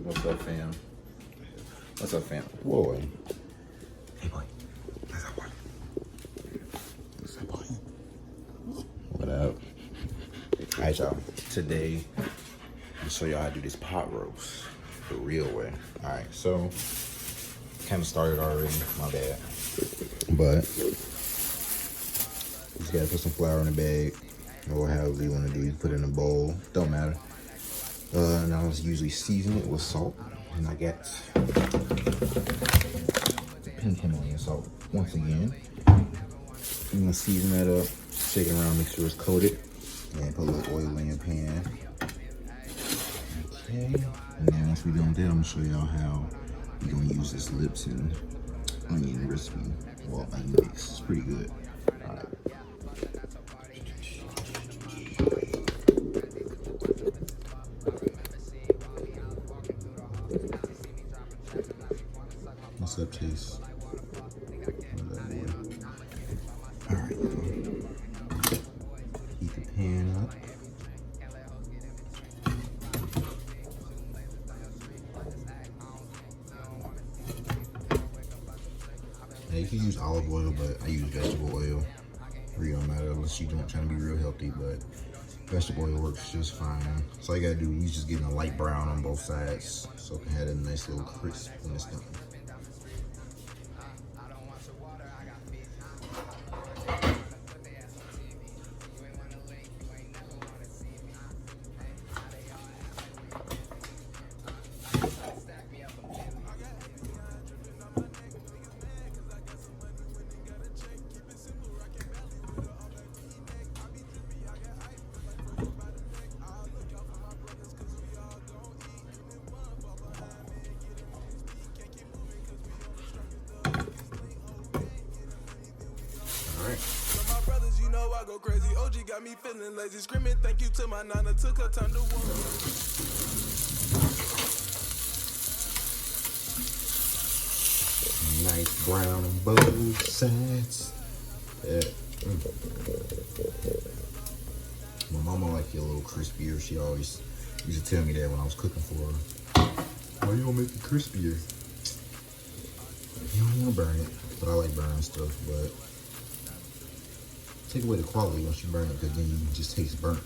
What's up, fam? What's up, fam? Whoa. Hey, boy. What's up, boy? What's up, boy? What up? All right, y'all. Today, I'm gonna show y'all how to do this pot roast the real way. All right, so kind of started already. My bad. But you just gotta put some flour in the bag, or however you want to do. You put it in a bowl. Don't matter. And I was usually season it with salt, and I got pink Himalayan salt once again. I'm gonna season that up, shake it around, make sure it's coated, and put a little oil in your pan. Okay, and then once we're done with that, I'm gonna show y'all how we're gonna use this lips and onion recipe, well, onion mix. It's pretty good. All right. What's up, Chase? All right, heat the pan up. Now you can use olive oil, but I use vegetable oil. Really don't matter unless you're trying to be real healthy, but vegetable oil works just fine. So all you gotta do is just getting a light brown on both sides, so it can have a nice little crisp when it's done. I go crazy. OG got me feeling lazy. Screaming thank you to my nana. Took her time to walk. Nice brown on both sides. Yeah. My mama like it a little crispier. She always used to tell me that when I was cooking for her. Why you gonna make it crispier? You don't want to burn it, but I like burning stuff. But take away the quality once you burn it, because then you just taste burnt.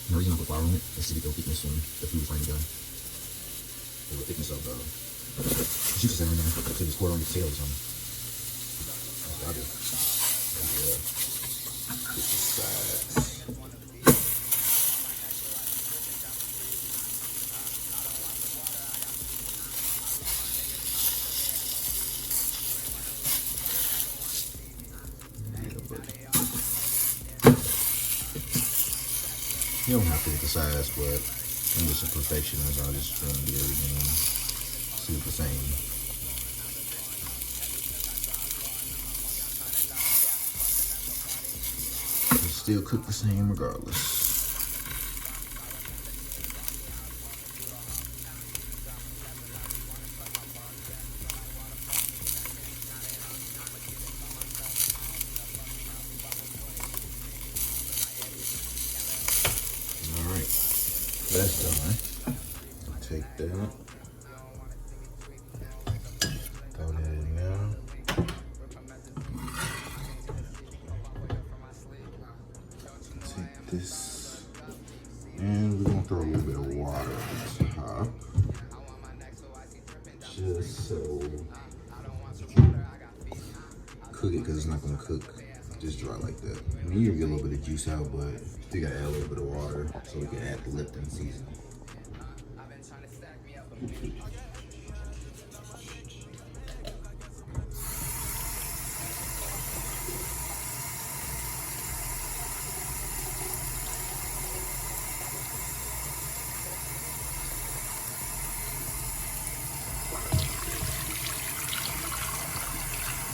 The reason I put flour on it is to get the thickness when the food is finally done. Or the thickness of the juices in there, so you pour it on your tail or something. That's what I do. Yeah. Just the sides. You don't have to with the size, but I'm just a perfectionist. I just try to get everything super same. But still cook the same regardless. That's done. Take that. Throw that in there. Take this. And we're going to throw a little bit of water on the top. Just so you can cook it, because it's not going to cook just dry like that. I mean, you can get a little bit of juice out, but you gotta add a little bit of water so we can add the Lipton seasoning.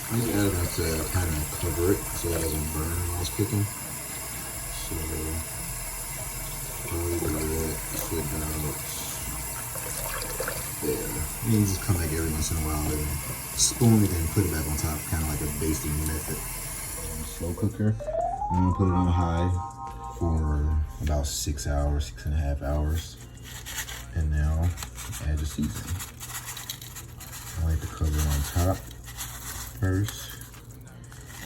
I just added that to kind of cover it so it doesn't burn while it's cooking. So, probably do that, sit out. There. You just come back every once in a while and spoon it and put it back on top, kind of like a basting method. Slow cooker. I'm gonna put it on high for about 6 hours, 6.5 hours. And now add the seasoning. I like to cover it on top first,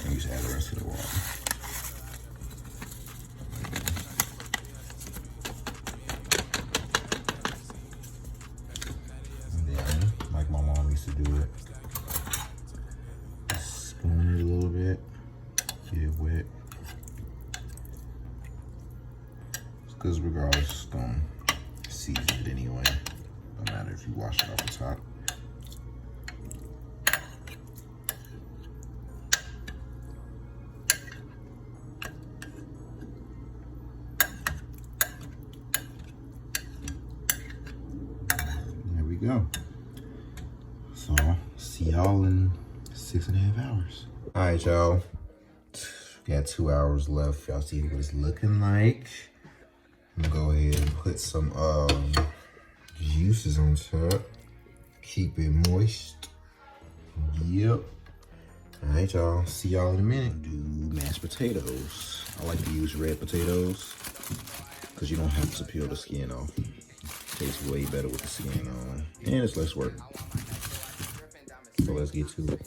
and just add the rest of the water. And then, like my mom used to do it, spoon it a little bit, get it wet. Because regardless, it's gonna season it anyway. No matter if you wash it off the top. Go. So, see y'all in 6.5 hours. All right, y'all. Got 2 hours left. Y'all see what it's looking like. I'm gonna go ahead and put some juices on top. Keep it moist. Yep. All right, y'all. See y'all in a minute. Do mashed potatoes. I like to use red potatoes because you don't have to peel the skin off. Tastes way better with the skin on, and it's less work. So let's get to it.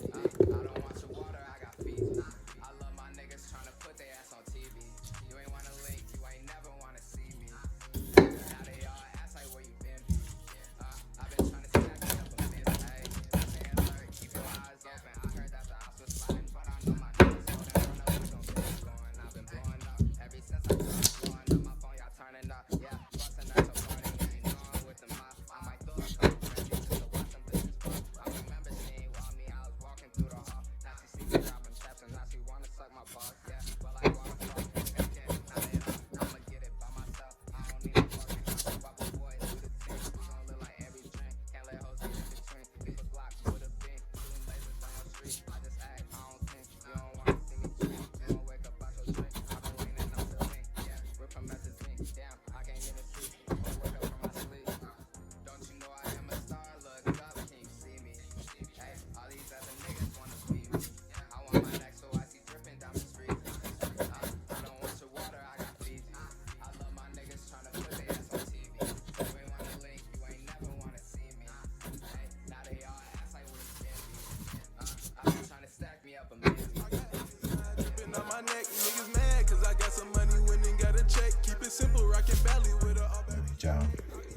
Y'all,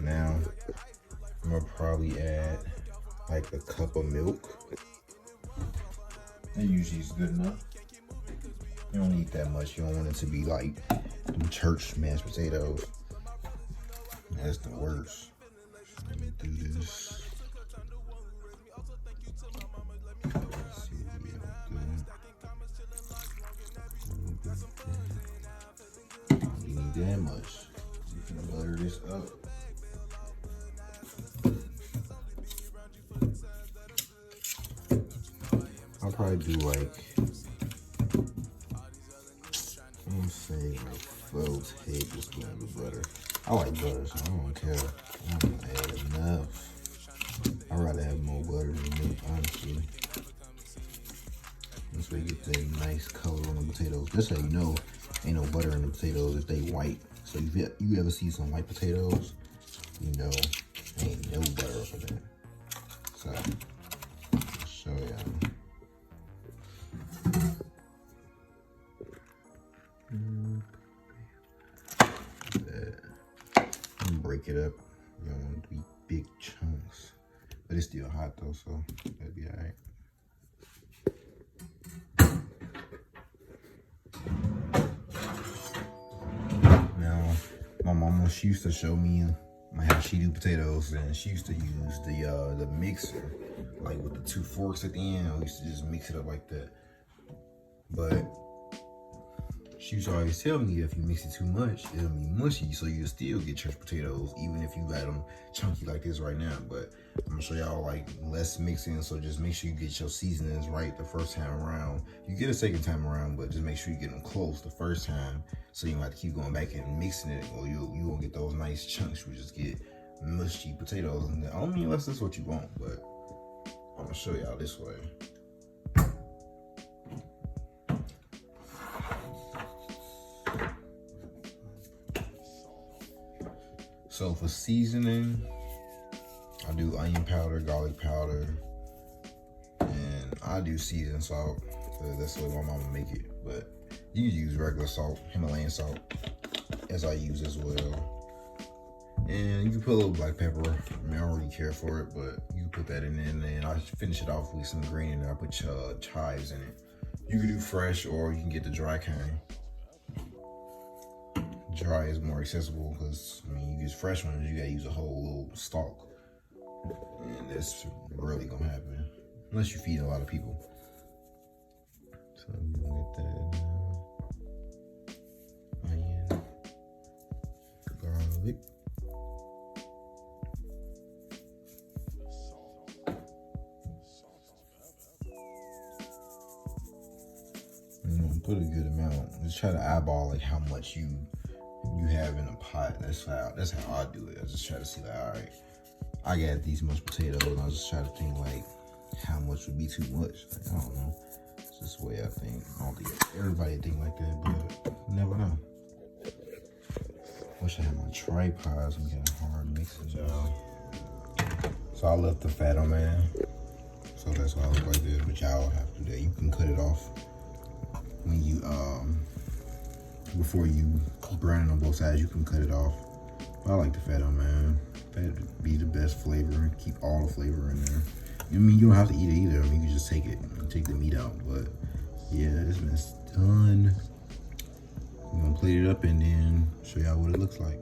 now I'm gonna probably add like a cup of milk. That usually is good enough. You don't need that much. You don't want it to be like them church mashed potatoes. That's the worst. Let me do this. Let's see what we have to do. You need that much. You can butter this up. I'll probably do like, I'm saying like 12 tablespoons of butter. I like butter, so I don't care. I'm gonna add enough. I'd rather have more butter than milk, honestly. This way you get the nice color on the potatoes. That's how you know ain't no butter in the potatoes if they white. So if you ever see some white potatoes, you know ain't no butter up in there. So I'll show y'all. Break it up. You don't want it to be big chunks, but it's still hot though, so that'd be all right. my mama, she used to show me how she do potatoes, and she used to use the mixer, like with the 2 forks at the end. I used to just mix it up like that. But she used to always tell me if you mix it too much, it'll be mushy, so you'll still get church potatoes, even if you got them chunky like this right now. But I'm gonna show y'all like less mixing, so just make sure you get your seasonings right the first time around. You get a second time around, but just make sure you get them close the first time, so you don't have to keep going back and mixing it, or you won't get those nice chunks. You just get mushy potatoes, and I don't mean unless that's what you want, but I'm gonna show y'all this way. So for seasoning, I do onion powder, garlic powder, and I do seasoned salt, because that's the way my mama make it. But you can use regular salt, Himalayan salt, as I use as well. And you can put a little black pepper. I mean, I don't really care for it, but you can put that in there, and then I finish it off with some green, and I put chives in it. You can do fresh, or you can get the dry kind. Dry is more accessible, because I mean, you use fresh ones, you gotta use a whole little stalk, and that's really gonna happen unless you feed a lot of people. So I'm gonna get that onion, garlic, and I'm gonna put a good amount. Just try to eyeball like how much you have in a pot. That's how I do it. I just try to see like, all right, I got these much potatoes, and I just try to think like how much would be too much. Like, I don't know. It's just the way I think. I don't think everybody think like that, but you never know. Wish I had my tripod so we got hard mixes, y'all. So I left the fat on, man. So that's why I look like this, but y'all have to do that. You can cut it off when you before you brown it on both sides. You can cut it off. But I like the fat on, man. Fat would be the best flavor. Keep all the flavor in there. I mean, you don't have to eat it either. I mean, you can just take it and take the meat out. But yeah, this mess done. I'm gonna plate it up and then show y'all what it looks like.